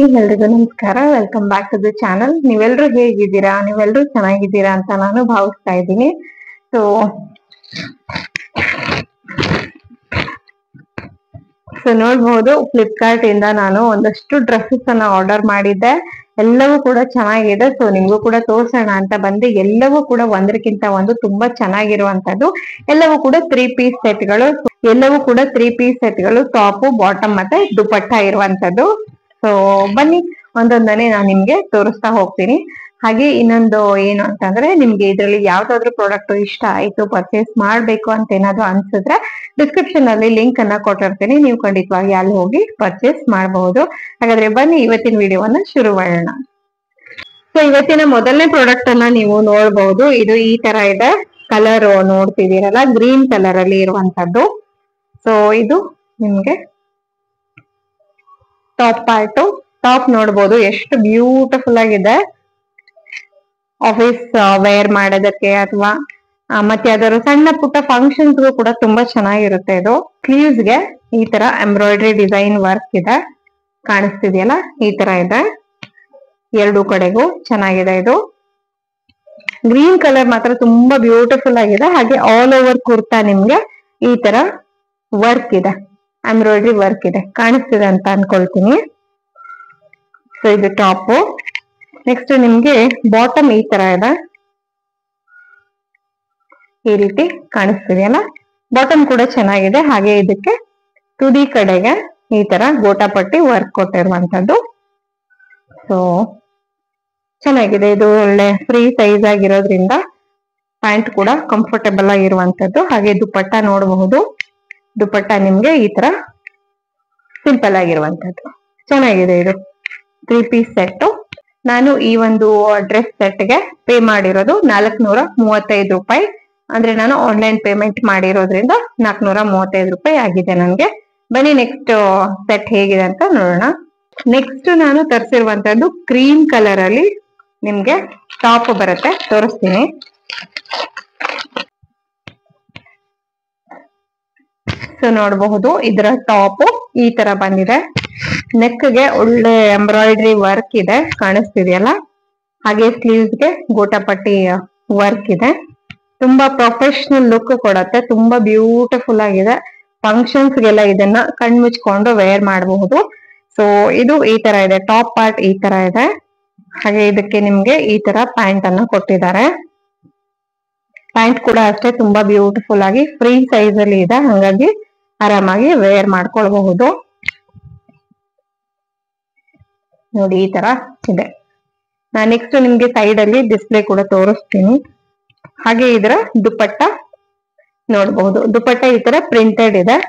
ಎಲ್ರಿಗೂ ನಮಸ್ಕಾರ. Welcome back to the channel. ನೀವೆಲ್ಲರೂ ಹೇಗಿದ್ದೀರಾ? ನೀವೆಲ್ಲರೂ ಚೆನ್ನಾಗಿದ್ದೀರಾ ಅಂತ ನಾನು ಭಾವಿಸ್ತಾ ಇದ್ದೀನಿ. ಸೊ ನೋಡ್ಬಹುದು, ಫ್ಲಿಪ್ಕಾರ್ಟ್ ಇಂದ ನಾನು ಒಂದಷ್ಟು ಡ್ರೆಸ್ಸಸ್ ಅನ್ನ ಆರ್ಡರ್ ಮಾಡಿದ್ದೆ. ಎಲ್ಲವೂ ಕೂಡ ಚೆನ್ನಾಗಿದೆ. ಸೊ ನಿಮ್ಗೂ ಕೂಡ ತೋರ್ಸೋಣ ಅಂತ ಬಂದೆ. ಎಲ್ಲವೂ ಕೂಡ ಒಂದಕ್ಕಿಂತ ಒಂದು ತುಂಬಾ ಚೆನ್ನಾಗಿರುವಂತದ್ದು. ಎಲ್ಲವೂ ಕೂಡ ತ್ರೀ ಪೀಸ್ ಸೆಟ್ಗಳು, ಟಾಪ್, ಬಾಟಮ್ ಮತ್ತೆ ದುಪಟ್ಟ ಇರುವಂತದ್ದು. ಸೊ ಬನ್ನಿ, ಒಂದೊಂದನೇ ನಾನು ನಿಮ್ಗೆ ತೋರಿಸ್ತಾ ಹೋಗ್ತೀನಿ. ಹಾಗೆ ಇನ್ನೊಂದು ಏನು ಅಂತಂದ್ರೆ, ನಿಮ್ಗೆ ಇದ್ರಲ್ಲಿ ಯಾವ್ದಾದ್ರು ಪ್ರಾಡಕ್ಟ್ ಇಷ್ಟ ಆಯ್ತು, ಪರ್ಚೇಸ್ ಮಾಡ್ಬೇಕು ಅಂತ ಏನಾದ್ರು ಅನ್ಸಿದ್ರೆ ಡಿಸ್ಕ್ರಿಪ್ಷನ್ ಅಲ್ಲಿ ಲಿಂಕ್ ಅನ್ನ ಕೊಟ್ಟಿರ್ತೀನಿ. ನೀವು ಖಂಡಿತವಾಗಿ ಅಲ್ಲಿ ಹೋಗಿ ಪರ್ಚೇಸ್ ಮಾಡಬಹುದು. ಹಾಗಾದ್ರೆ ಬನ್ನಿ, ಇವತ್ತಿನ ವಿಡಿಯೋವನ್ನ ಶುರು ಮಾಡೋಣ. ಸೊ ಇವತ್ತಿನ ಮೊದಲನೇ ಪ್ರಾಡಕ್ಟ್ ಅನ್ನ ನೀವು ನೋಡಬಹುದು. ಇದು ಈ ತರ ಇದೆ. ಕಲರ್ ನೋಡ್ತಿದ್ದೀರಲ್ಲ, ಗ್ರೀನ್ ಕಲರ್ ಅಲ್ಲಿ ಇರುವಂತದ್ದು. ಸೊ ಇದು ನಿಮ್ಗೆ ಟಾಪ್ ನೋಡ್ಬೋದು, ಎಷ್ಟು ಬ್ಯೂಟಿಫುಲ್ ಆಗಿದೆ. ಆಫೀಸ್ ವೇರ್ ಮಾಡೋದಕ್ಕೆ ಅಥವಾ ಮತ್ತೆ ಯಾವ್ದಾದ್ರು ಸಣ್ಣ ಪುಟ್ಟ ಫಂಕ್ಷನ್ಸ್ ಕೂಡ ತುಂಬಾ ಚೆನ್ನಾಗಿರುತ್ತೆ. ಇದು ಸ್ಲೀವ್ಸ್ ಗೆ ಈ ತರ ಎಂಬ್ರಾಯ್ಡ್ರಿ ಡಿಸೈನ್ ವರ್ಕ್ ಇದೆ, ಕಾಣಿಸ್ತಿದೆಯಲ್ಲ, ಈ ತರ ಇದೆ. ಎರಡು ಕಡೆಗೂ ಚೆನ್ನಾಗಿದೆ. ಇದು ಗ್ರೀನ್ ಕಲರ್ ಮಾತ್ರ ತುಂಬಾ ಬ್ಯೂಟಿಫುಲ್ ಆಗಿದೆ. ಹಾಗೆ ಆಲ್ ಓವರ್ ಕುರ್ತಾ ನಿಮ್ಗೆ ಈ ತರ ವರ್ಕ್ ಇದೆ, ಎಂಬ್ರಾಯ್ಡ್ರಿ ವರ್ಕ್ ಇದೆ, ಕಾಣಿಸ್ತಿದೆ ಅಂತ ಅನ್ಕೊಳ್ತೀನಿ. ಸೊ ಇದು ಟಾಪ್. ನೆಕ್ಸ್ಟ್ ನಿಮ್ಗೆ ಬಾಟಮ್ ಈ ತರ ಇದೆ, ಈ ರೀತಿ ಕಾಣಿಸ್ತಿದೆಯಲ್ಲ. ಬಾಟಮ್ ಕೂಡ ಚೆನ್ನಾಗಿದೆ. ಹಾಗೆ ಇದಕ್ಕೆ ತುದಿ ಕಡೆಗೆ ಈ ತರ ಗೋಟಾಪಟ್ಟಿ ವರ್ಕ್ ಕೊಟ್ಟಿರುವಂತದ್ದು. ಸೊ ಚೆನ್ನಾಗಿದೆ. ಇದು ಒಳ್ಳೆ ಫ್ರೀ ಸೈಜ್ ಆಗಿರೋದ್ರಿಂದ ಪ್ಯಾಂಟ್ ಕೂಡ ಕಂಫರ್ಟಬಲ್ ಆಗಿರುವಂತದ್ದು. ಹಾಗೆ ದುಪಟ್ಟ ನೋಡಬಹುದು. ದುಪಟ್ಟ ನಿಮ್ಗೆ ಈ ತರ ಸಿಂಪಲ್ ಆಗಿರುವಂತದ್ದು ಚೆನ್ನಾಗಿದೆ. ಇದು ತ್ರೀ ಪೀಸ್ ಸೆಟ್. ನಾನು ಈ ಒಂದು ಡ್ರೆಸ್ ಸೆಟ್ಗೆ ಪೇ ಮಾಡಿರೋದು 435 ರೂಪಾಯಿ. ಅಂದ್ರೆ ನಾನು ಆನ್ಲೈನ್ ಪೇಮೆಂಟ್ ಮಾಡಿರೋದ್ರಿಂದ 435 ರೂಪಾಯಿ ಆಗಿದೆ ನನಗೆ. ಬನ್ನಿ ನೆಕ್ಸ್ಟ್ ಸೆಟ್ ಹೇಗಿದೆ ಅಂತ ನೋಡೋಣ. ನೆಕ್ಸ್ಟ್ ನಾನು ತರಿಸಿರುವಂತದ್ದು ಕ್ರೀಮ್ ಕಲರ್ ಅಲ್ಲಿ ನಿಮ್ಗೆ ಟಾಪ್ ಬರುತ್ತೆ, ತೋರಿಸ್ತೀನಿ. ಸೊ ನೋಡಬಹುದು, ಇದರ ಟಾಪ್ ಈ ತರ ಬಂದಿದೆ. ನೆಕ್ ಗೆ ಒಳ್ಳೆ ಎಂಬ್ರಾಯ್ಡ್ರಿ ವರ್ಕ್ ಇದೆ, ಕಾಣಿಸ್ತಿದೆಯಲ್ಲ. ಹಾಗೆ ಸ್ಲೀವ್ಸ್ ಗೆ ಗೋಟಾಪಟ್ಟಿ ವರ್ಕ್ ಇದೆ. ತುಂಬಾ ಪ್ರೊಫೆಷನಲ್ ಲುಕ್ ಕೊಡುತ್ತೆ. ತುಂಬಾ ಬ್ಯೂಟಿಫುಲ್ ಆಗಿದೆ. ಫಂಕ್ಷನ್ಸ್ ಗೆಲ್ಲ ಇದನ್ನ ಕಣ್ಮುಚ್ಕೊಂಡು ವೇರ್ ಮಾಡಬಹುದು. ಸೊ ಇದು ಈ ತರ ಇದೆ. ಟಾಪ್ ಪಾರ್ಟ್ ಈ ತರ ಇದೆ. ಹಾಗೆ ಇದಕ್ಕೆ ನಿಮ್ಗೆ ಈ ತರ ಪ್ಯಾಂಟ್ ಅನ್ನು ಕೊಟ್ಟಿದ್ದಾರೆ. ಪ್ಯಾಂಟ್ ಕೂಡ ಅಷ್ಟೇ ತುಂಬಾ ಬ್ಯೂಟಿಫುಲ್ ಆಗಿ ಫ್ರೀ ಸೈಜ್ ಅಲ್ಲಿ ಇದೆ. ಹಾಗಾಗಿ ಆರಾಮಾಗಿ ವೇರ್ ಮಾಡ್ಕೊಳ್ಬಹುದು. ನೋಡಿ ಈ ತರ ಇದೆ. ನಾನು ನೆಕ್ಸ್ಟ್ ನಿಮ್ಗೆ ಸೈಡ್ ಅಲ್ಲಿ ಡಿಸ್ಪ್ಲೇ ಕೂಡ ತೋರಿಸ್ತೀನಿ. ಹಾಗೆ ಇದರ ದುಪಟ್ಟ ನೋಡಬಹುದು. ದುಪಟ್ಟ ಈ ತರ ಪ್ರಿಂಟೆಡ್ ಇದೆ.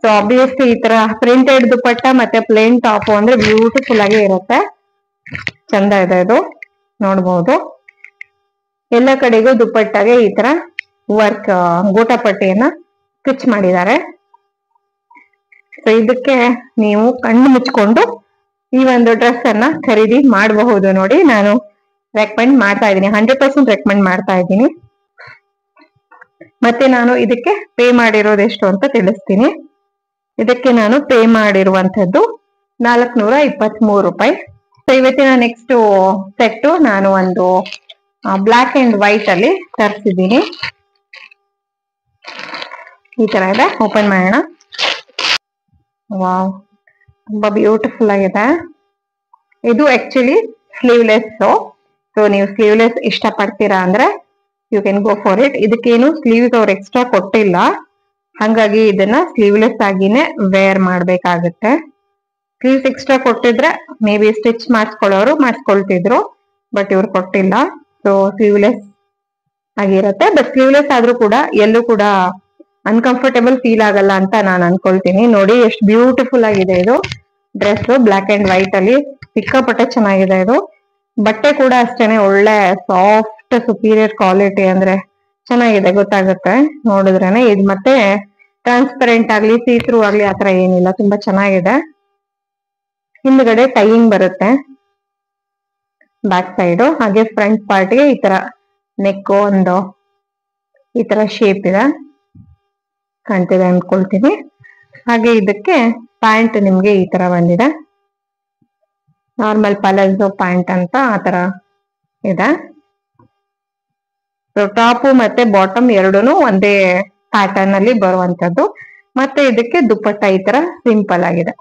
ಸೊ ಆಬ್ವಿಯಸ್ಲಿ ಈ ತರ ಪ್ರಿಂಟೆಡ್ ದುಪಟ್ಟ ಮತ್ತೆ ಪ್ಲೇನ್ ಟಾಪ್ ಅಂದ್ರೆ ಬ್ಯೂಟಿಫುಲ್ ಆಗಿ ಇರುತ್ತೆ. ಚಂದ ಇದೆ. ಇದು ನೋಡಬಹುದು. ಎಲ್ಲ ಕಡೆಗೂ ದುಪಟ್ಟಾಗೆ ಈ ತರ ವರ್ಕ್ ಗೋಟಾಪಟ್ಟಿಯನ್ನ ಸ್ಟಿಚ್ ಮಾಡಿದ್ದಾರೆ. ಸೊ ಇದಕ್ಕೆ ನೀವು ಕಣ್ಣು ಮುಚ್ಕೊಂಡು ಈ ಒಂದು ಡ್ರೆಸ್ ಅನ್ನ ಖರೀದಿ ಮಾಡಬಹುದು. ನೋಡಿ, ನಾನು ರೆಕಮೆಂಡ್ ಮಾಡ್ತಾ ಇದ್ದೀನಿ, 100% ರೆಕಮೆಂಡ್ ಮಾಡ್ತಾ ಇದ್ದೀನಿ. ಮತ್ತೆ ನಾನು ಇದಕ್ಕೆ ಪೇ ಮಾಡಿರೋದು ಎಷ್ಟು ಅಂತ ತಿಳಿಸ್ತೀನಿ. ಇದಕ್ಕೆ ನಾನು ಪೇ ಮಾಡಿರುವಂತದ್ದು 423 ರೂಪಾಯಿ. ಸೊ ಇವತ್ತಿನ ನೆಕ್ಸ್ಟ್ ಸೆಟ್ ನಾನು ಒಂದು ಬ್ಲಾಕ್ ಅಂಡ್ ವೈಟ್ ಅಲ್ಲಿ ತರಿಸಿದ್ದೀನಿ. ಈ ತರ ಇದೆ. ಓಪನ್ ಮಾಡೋಣ. ವಾವ್, ತುಂಬಾ ಬ್ಯೂಟಿಫುಲ್ ಆಗಿದೆ. ಇದು ಆಕ್ಚುಲಿ ಸ್ಲೀವ್ಲೆಸ್. ಸೊ ನೀವು ಸ್ಲೀವ್ಲೆಸ್ ಇಷ್ಟ ಪಡ್ತೀರಾ ಅಂದ್ರೆ you can go for it. ಇದಕ್ಕೇನು ಸ್ಲೀವ್ಸ್ ಅವ್ರು ಎಕ್ಸ್ಟ್ರಾ ಕೊಟ್ಟಿಲ್ಲ, ಹಾಗಾಗಿ ಇದನ್ನ ಸ್ಲೀವ್ಲೆಸ್ ಆಗಿನೇ ವೇರ್ ಮಾಡ್ಬೇಕಾಗತ್ತೆ. ಸ್ಲೀವ್ಸ್ ಎಕ್ಸ್ಟ್ರಾ ಕೊಟ್ಟಿದ್ರೆ ಮೇ ಬಿ ಸ್ಟಿಚ್ ಮಾಡಿಸ್ಕೊಳ್ತಿದ್ರು, ಬಟ್ ಇವ್ರು ಕೊಟ್ಟಿಲ್ಲ. ಸೊ ಸ್ಲೀವ್ಲೆಸ್ ಆಗಿರುತ್ತೆ. ಬಟ್ ಸ್ಲೀವ್ಲೆಸ್ ಆದ್ರೂ ಕೂಡ ಎಲ್ಲೂ ಕೂಡ ಅನ್ಕಂಫರ್ಟೇಬಲ್ ಫೀಲ್ ಆಗಲ್ಲ ಅಂತ ನಾನು ಅನ್ಕೊಳ್ತೀನಿ. ನೋಡಿ ಎಷ್ಟು ಬ್ಯೂಟಿಫುಲ್ ಆಗಿದೆ ಇದು ಡ್ರೆಸ್. ಬ್ಲಾಕ್ ಅಂಡ್ ವೈಟ್ ಅಲ್ಲಿ ಸಿಕ್ಕಾಪಟ್ಟೆ ಚೆನ್ನಾಗಿದೆ. ಇದು ಬಟ್ಟೆ ಕೂಡ ಅಷ್ಟೇನೆ ಒಳ್ಳೆ ಸಾಫ್ಟ್ ಸುಪೀರಿಯರ್ ಕ್ವಾಲಿಟಿ, ಅಂದ್ರೆ ಚೆನ್ನಾಗಿದೆ, ಗೊತ್ತಾಗುತ್ತೆ ನೋಡಿದ್ರೇನೆ. ಇದು ಮತ್ತೆ ಟ್ರಾನ್ಸ್ಪರೆಂಟ್ ಆಗ್ಲಿ ಸೀತ್ರೂ ಆಗ್ಲಿ ಆತರ ಏನಿಲ್ಲ, ತುಂಬಾ ಚೆನ್ನಾಗಿದೆ. ಹಿಂದ್ಗಡೆ ಟೈಯಿಂಗ್ ಬರುತ್ತೆ ಬ್ಯಾಕ್ ಸೈಡ್. ಹಾಗೆ ಫ್ರಂಟ್ ಪಾರ್ಟ್ಗೆ ಈ ತರ ನೆಕ್ ಒಂದು ಈ ತರ ಶೇಪ್ ಇದೆ, ಕಾಣ್ತಿದೆ ಅನ್ಕೊಳ್ತೀನಿ. ಹಾಗೆ ಇದಕ್ಕೆ ಪ್ಯಾಂಟ್ ನಿಮ್ಗೆ ಈ ತರ ಬಂದಿದೆ. ನಾರ್ಮಲ್ ಪಲಾಜೋ ಪ್ಯಾಂಟ್ ಅಂತ ಆತರ ಇದೆ. ಟಾಪ್ ಮತ್ತೆ ಬಾಟಮ್ ಎರಡೂನು ಒಂದೇ ಪ್ಯಾಟರ್ನ್ ಅಲ್ಲಿ ಬರುವಂತದ್ದು. ಮತ್ತೆ ಇದಕ್ಕೆ ದುಪ್ಪಟ್ಟ ಈ ತರ ಸಿಂಪಲ್ ಆಗಿದೆ,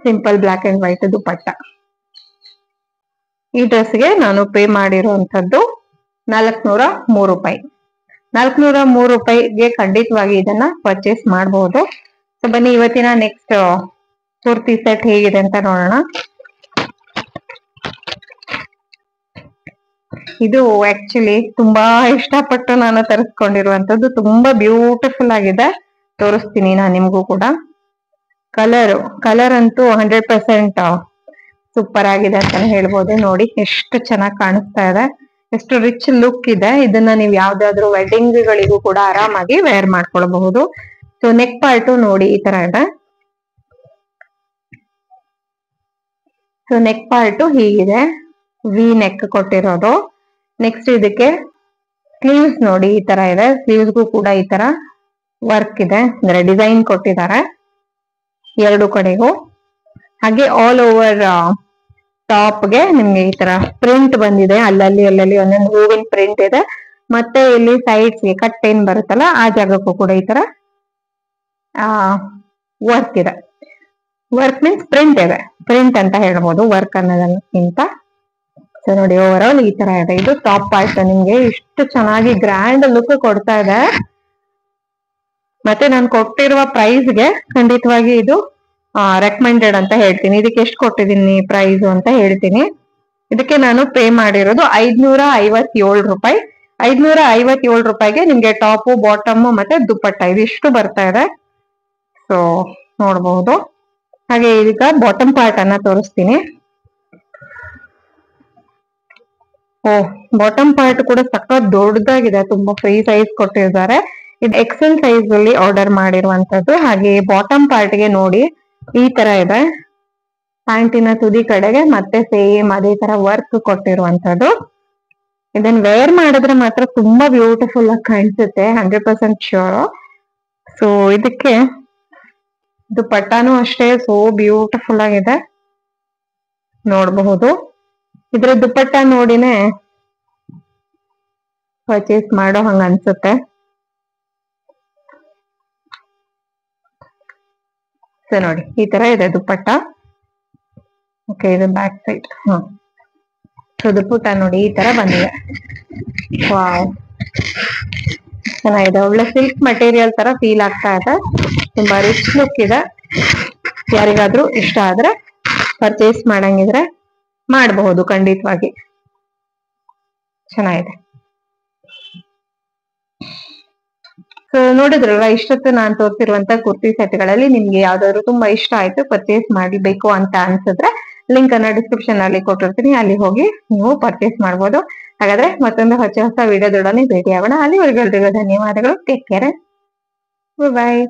ಸಿಂಪಲ್ ಬ್ಲಾಕ್ ಅಂಡ್ ವೈಟ್ ದುಪ್ಪಟ್ಟ. ಈ ಡ್ರೆಸ್ಗೆ ನಾನು ಪೇ ಮಾಡಿರುವಂತದ್ದು 403 ರೂಪಾಯಿ. 403 ರೂಪಾಯಿಗೆ ಖಂಡಿತವಾಗಿ ಇದನ್ನ ಪರ್ಚೇಸ್ ಮಾಡಬಹುದು. ಸೊ ಬನ್ನಿ ಇವತ್ತಿನ ನೆಕ್ಸ್ಟ್ ಕುರ್ತಿ ಸೆಟ್ ಹೇಗಿದೆ ಅಂತ ನೋಡೋಣ. ಇದು ಆಕ್ಚುಲಿ ತುಂಬಾ ಇಷ್ಟಪಟ್ಟು ನಾನು ತರಿಸ್ಕೊಂಡಿರುವಂತದ್ದು. ತುಂಬಾ ಬ್ಯೂಟಿಫುಲ್ ಆಗಿದೆ, ತೋರಿಸ್ತೀನಿ ನಾನು ನಿಮ್ಗೂ ಕೂಡ. ಕಲರ್ ಅಂತೂ 100% ಸೂಪರ್ ಆಗಿದೆ ಅಂತಾನೆ ಹೇಳ್ಬೋದು. ನೋಡಿ ಎಷ್ಟು ಚೆನ್ನಾಗಿ ಕಾಣಿಸ್ತಾ ಇದೆ, ಎಷ್ಟು ರಿಚ್ ಲುಕ್ ಇದೆ. ಇದನ್ನ ನೀವು ಯಾವ್ದಾದ್ರು ವೆಡ್ಡಿಂಗ್ ಗಳಿಗೂ ಕೂಡ ಆರಾಮಾಗಿ ವೇರ್ ಮಾಡ್ಕೊಳ್ಬಹುದು. ಸೊ ನೆಕ್ ಪಾರ್ಟ್ ನೋಡಿ ಈ ತರ ಇದೆ. ಸೊ ನೆಕ್ ಪಾರ್ಟ್ ಹೀಗಿದೆ, ವಿ ನೆಕ್ ಕೊಟ್ಟಿರೋದು. ನೆಕ್ಸ್ಟ್ ಇದಕ್ಕೆ ಸ್ಲೀವ್ಸ್ ನೋಡಿ ಈ ತರ ಇದೆ. ಸ್ಲೀವ್ಸ್ಗೂ ಕೂಡ ಈ ತರ ವರ್ಕ್ ಇದೆ, ಅಂದ್ರೆ ಡಿಸೈನ್ ಕೊಟ್ಟಿದ್ದಾರೆ ಎರಡು ಕಡೆಗೂ. ಹಾಗೆ ಆಲ್ ಓವರ್ ಟಾಪ್ಗೆ ನಿಮ್ಗೆ ಈ ತರ ಪ್ರಿಂಟ್ ಬಂದಿದೆ, ಅಲ್ಲಲ್ಲಿ ಒಂದೊಂದು ಹೂವಿನ ಪ್ರಿಂಟ್ ಇದೆ. ಮತ್ತೆ ಇಲ್ಲಿ ಸೈಡ್ಸ್ಗೆ ಕಟ್ ಏನ್ ಬರುತ್ತಲ್ಲ ಆ ಜಾಗಕ್ಕೂ ಕೂಡ ಈ ತರ ವರ್ಕ್ ಇದೆ. ವರ್ಕ್ ಮೀನ್ಸ್ ಪ್ರಿಂಟ್ ಇದೆ, ಪ್ರಿಂಟ್ ಅಂತ ಹೇಳ್ಬೋದು ವರ್ಕ್ ಅನ್ನೋದಕ್ಕಿಂತ. ಸೊ ನೋಡಿ ಓವರ್ ಆಲ್ ಈ ತರ ಇದೆ. ಇದು ಟಾಪ್ ಪಾರ್ಟ್ ನಿಮ್ಗೆ ಇಷ್ಟು ಚೆನ್ನಾಗಿ ಗ್ರ್ಯಾಂಡ್ ಲುಕ್ ಕೊಡ್ತಾ ಇದೆ. ಮತ್ತೆ ನಾನು ಕೊಟ್ಟಿರುವ ಪ್ರೈಸ್ಗೆ ಖಂಡಿತವಾಗಿ ಇದು ರೆಕಮೆಂಡೆಡ್ ಅಂತ ಹೇಳ್ತೀನಿ. ಇದಕ್ಕೆ ಎಷ್ಟು ಕೊಟ್ಟಿದ್ದೀನಿ ಪ್ರೈಸ್ ಅಂತ ಹೇಳ್ತೀನಿ. ಇದಕ್ಕೆ ನಾನು ಪೇ ಮಾಡಿರೋದು 557 ರೂಪಾಯಿ. 557 ರೂಪಾಯಿಗೆ ನಿಮ್ಗೆ ಟಾಪು ಬಾಟಮ್ ಮತ್ತೆ ದುಪ್ಪಟ್ಟ ಇದಿಷ್ಟು ಬರ್ತಾ ಇದೆ. ಸೊ ನೋಡಬಹುದು. ಹಾಗೆ ಈಗ ಬಾಟಮ್ ಪಾರ್ಟ್ ಅನ್ನ ತೋರಿಸ್ತೀನಿ. ಬಾಟಮ್ ಪಾರ್ಟ್ ಕೂಡ ಸಖತ್ ದೊಡ್ಡದಾಗಿದೆ, ತುಂಬಾ ಫ್ರೀ ಸೈಜ್ ಕೊಟ್ಟಿದ್ದಾರೆ. ಇದು ಎಕ್ಸೆಲ್ ಸೈಜ್ ಅಲ್ಲಿ ಆರ್ಡರ್ ಮಾಡಿರುವಂತದ್ದು. ಹಾಗೆ ಬಾಟಮ್ ಪಾರ್ಟ್ ಗೆ ನೋಡಿ ಈ ತರ ಇದೆ, ಪ್ಯಾಂಟಿನ ತುದಿ ಕಡೆಗೆ ಮತ್ತೆ ಸೇಮ್ ಅದೇ ತರ ವರ್ಕ್ ಕೊಟ್ಟಿರುವಂತದ್ದು. ಇದನ್ನ ವೇರ್ ಮಾಡಿದ್ರೆ ಮಾತ್ರ ತುಂಬಾ ಬ್ಯೂಟಿಫುಲ್ ಆಗಿ ಕಾಣಿಸುತ್ತೆ, 100% ಶ್ಯೂರ್. ಸೊ ಇದಕ್ಕೆ ದುಪ್ಪಟ್ಟಾನು ಅಷ್ಟೇ ಸೋ ಬ್ಯೂಟಿಫುಲ್ ಆಗಿದೆ, ನೋಡಬಹುದು. ಇದ್ರ ದುಪ್ಪಟ್ಟ ನೋಡಿನೇ ಪರ್ಚೇಸ್ ಮಾಡೋ ಹಂಗ ಅನ್ಸುತ್ತೆ. ಸೊ ನೋಡಿ ಈ ತರ ಇದೆ ದುಪ್ಪಟ್ಟ. ಓಕೆ, ಇದು ಬ್ಯಾಕ್ ಸೈಡ್. ಸೊ ದುಪ್ಪಟ್ಟ ನೋಡಿ ಈ ತರ ಬಂದಿದೆ. ವಾವ್, ಚೆನ್ನಾಗಿದೆ. ಒಳ್ಳೆ ಸಿಲ್ಕ್ ಮಟೀರಿಯಲ್ ತರ ಫೀಲ್ ಆಗ್ತಾ ಇದೆ, ತುಂಬಾ ರಿಚ್ ಲುಕ್ ಇದೆ. ಯಾರಿಗಾದ್ರೂ ಇಷ್ಟ ಆದ್ರೆ ಪರ್ಚೇಸ್ ಮಾಡಂಗಿದ್ರೆ ಮಾಡಬಹುದು, ಖಂಡಿತವಾಗಿ ಚೆನ್ನಾಗಿದೆ. ಸೊ ನೋಡಿದ್ರಲ್ಲ, ಇಷ್ಟೊತ್ತು ನಾನು ತೋರಿಸಿರುವಂತ ಕುರ್ತಿ ಸೆಟ್ಗಳಲ್ಲಿ ನಿಮ್ಗೆ ಯಾವ್ದಾದ್ರು ತುಂಬಾ ಇಷ್ಟ ಆಯ್ತು, ಪರ್ಚೇಸ್ ಮಾಡಬೇಕು ಅಂತ ಅನ್ಸಿದ್ರೆ ಲಿಂಕ್ ಅನ್ನ ಡಿಸ್ಕ್ರಿಪ್ಷನ್ ಅಲ್ಲಿ ಕೊಟ್ಟಿರ್ತೀನಿ, ಅಲ್ಲಿ ಹೋಗಿ ನೀವು ಪರ್ಚೇಸ್ ಮಾಡಬಹುದು. ಹಾಗಾದ್ರೆ ಮತ್ತೊಂದು ಹೊಸ ವಿಡಿಯೋದೊಡನೆ ಭೇಟಿ ಆಗೋಣ. ಅಲ್ಲಿವರೆಗೂ ಎಲ್ರಿಗೂ ಧನ್ಯವಾದಗಳು. ಟೇಕ್ ಕೇರ್, ಬಾಯ್.